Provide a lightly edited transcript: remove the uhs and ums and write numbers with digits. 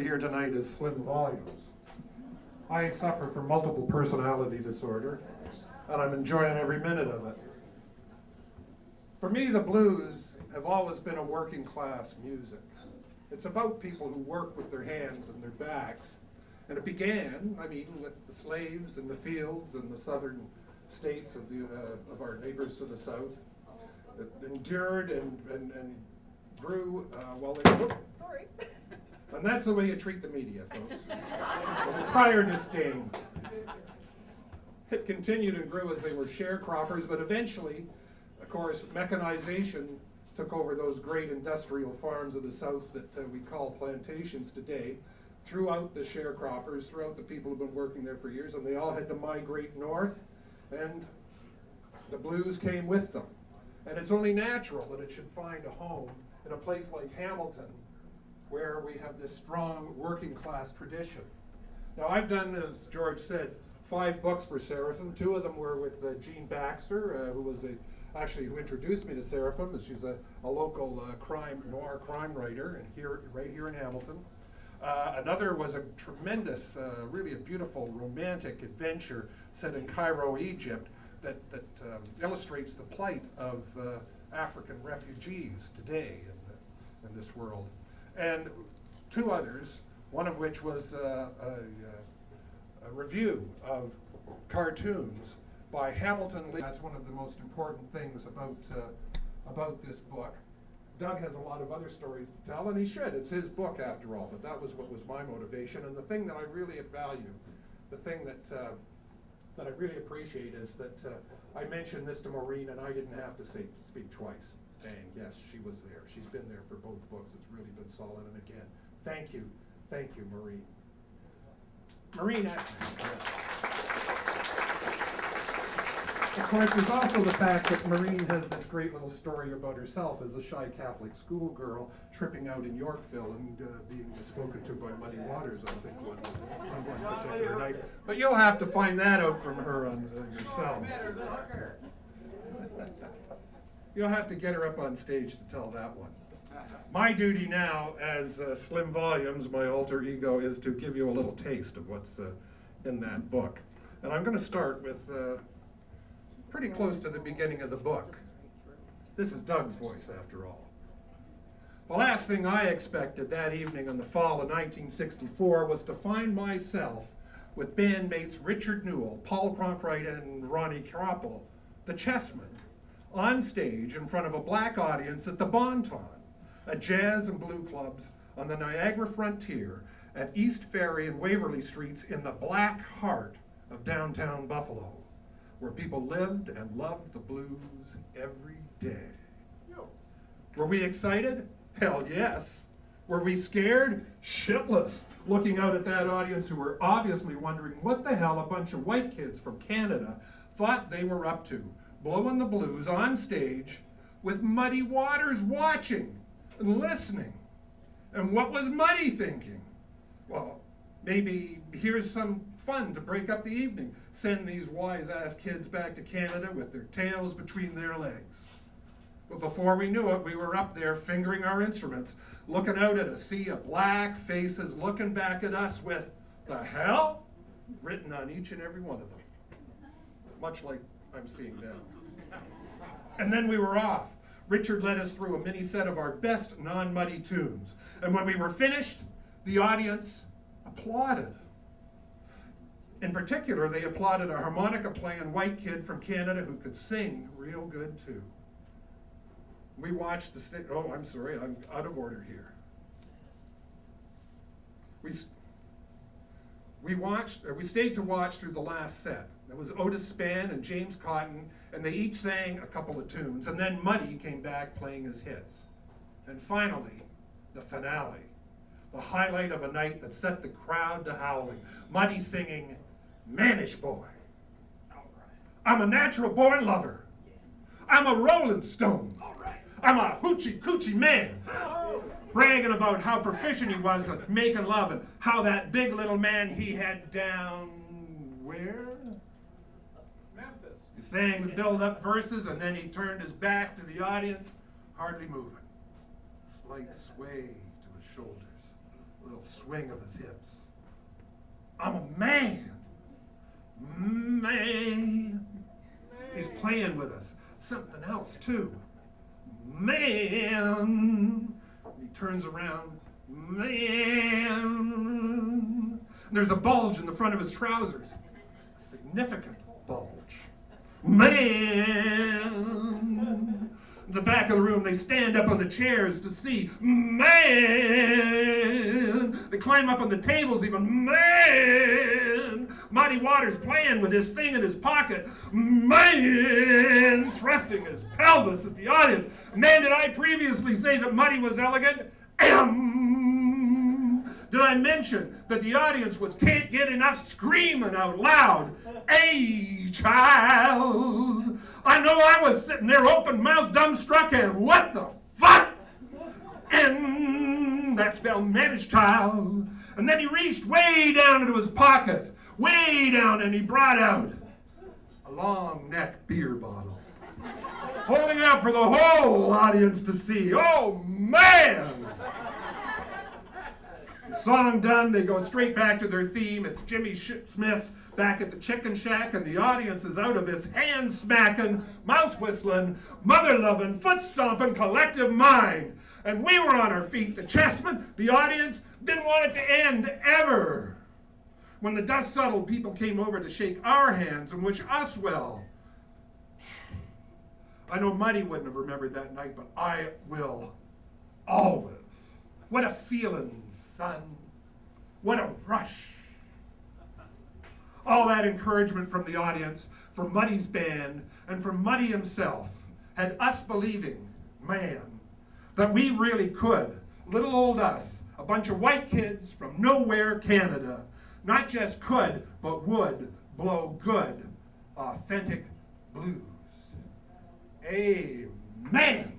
Here tonight is Slim Volumes. I suffer from multiple personality disorder, and I'm enjoying every minute of it. For me, the blues have always been a working class music. It's about people who work with their hands and their backs. And it began, with the slaves in the fields in the southern states of our neighbors to the south. It endured and grew while they were... Sorry. And that's the way you treat the media, folks. With entire disdain. It continued and grew as they were sharecroppers, but eventually, of course, mechanization took over those great industrial farms of the South that we call plantations today, throughout the sharecroppers, throughout the people who've been working there for years, and they all had to migrate north, and the blues came with them. And it's only natural that it should find a home in a place like Hamilton, where we have this strong working class tradition. Now I've done, as George said, 5 books for Seraphim. 2 of them were with Jean Baxter, who who introduced me to Seraphim. She's a local noir crime writer, and right here in Hamilton. Another was a tremendous, really a beautiful romantic adventure set in Cairo, Egypt, that illustrates the plight of African refugees today in this world. And 2 others, one of which was a review of cartoons by Hamilton Lee. That's one of the most important things about this book. Doug has a lot of other stories to tell, and he should. It's his book after all, but that was what was my motivation. And the thing that I really value, the thing that I really appreciate is that I mentioned this to Maureen, and I didn't have to speak twice. Dang, yes, she was there. She's been there for both books. It's really been solid. And again, thank you, Maureen. Maureen, of course, there's also the fact that Maureen has this great little story about herself as a shy Catholic schoolgirl tripping out in Yorkville and being spoken to by muddy waters, I think, on one particular night. But you'll have to find that out from her on yourselves. You'll have to get her up on stage to tell that one. My duty now, as Slim Volumes, my alter ego, is to give you a little taste of what's in that book. And I'm going to start with pretty close to the beginning of the book. This is Doug's voice, after all. The last thing I expected that evening in the fall of 1964 was to find myself with bandmates Richard Newell, Paul Cronkite, and Ronnie Krappel, the chessmen, on stage in front of a black audience at the Bon Ton, a jazz and blue clubs on the Niagara frontier at East Ferry and Waverly Streets in the black heart of downtown Buffalo, where people lived and loved the blues every day. Were we excited? Hell yes. Were we scared? Shitless, looking out at that audience who were obviously wondering what the hell a bunch of white kids from Canada thought they were up to, blowing the blues on stage with Muddy Waters watching and listening. And what was Muddy thinking? Well, maybe here's some fun to break up the evening. Send these wise-ass kids back to Canada with their tails between their legs. But before we knew it, we were up there fingering our instruments, looking out at a sea of black faces, looking back at us with "the hell" written on each and every one of them. Much like I'm seeing now. And then we were off. Richard led us through a mini set of our best non-Muddy tunes. And when we were finished, the audience applauded. In particular, they applauded a harmonica-playing white kid from Canada who could sing real good too. We watched the stage. Oh, I'm sorry, I'm out of order here. We stayed to watch through the last set. It was Otis Spann and James Cotton, and they each sang a couple of tunes, and then Muddy came back playing his hits. And finally, the finale, the highlight of a night that set the crowd to howling. Muddy singing, "Mannish Boy." I'm a natural born lover. I'm a Rolling Stone. I'm a hoochie coochie man. Bragging about how proficient he was at making love and how that big little man he had down where? Memphis. He sang the build-up verses, and then he turned his back to the audience, hardly moving. Slight sway to his shoulders. A little swing of his hips. I'm a man. Man. He's playing with us. Something else, too. Man. He turns around. Man. And there's a bulge in the front of his trousers. A significant bulge. Man. The back of the room, they stand up on the chairs to see. Man. They climb up on the tables even. Man. Muddy Waters playing with his thing in his pocket. Man. Thrusting his pelvis at the audience. Man, did I previously say that Muddy was elegant? Did I mention that the audience can't get enough screaming out loud? Hey, child. I know I was sitting there open-mouthed, dumbstruck, and what the fuck? And that spelled managed, child. And then he reached way down into his pocket, way down, and he brought out a long-neck beer bottle, holding it up for the whole audience to see. Oh, man! The song done, they go straight back to their theme. It's Jimmy Smith's back at the Chicken Shack, and the audience is out of its hand-smacking, mouth-whistling, mother-loving, foot-stomping collective mind. And we were on our feet, the chessmen, the audience, didn't want it to end ever. When the dust-settled people came over to shake our hands and wish us well. I know Muddy wouldn't have remembered that night, but I will always. What a feeling, son. What a rush. All that encouragement from the audience, from Muddy's band, and from Muddy himself had us believing, man, that we really could, little old us, a bunch of white kids from nowhere, Canada, not just could, but would blow good, authentic blues. Amen.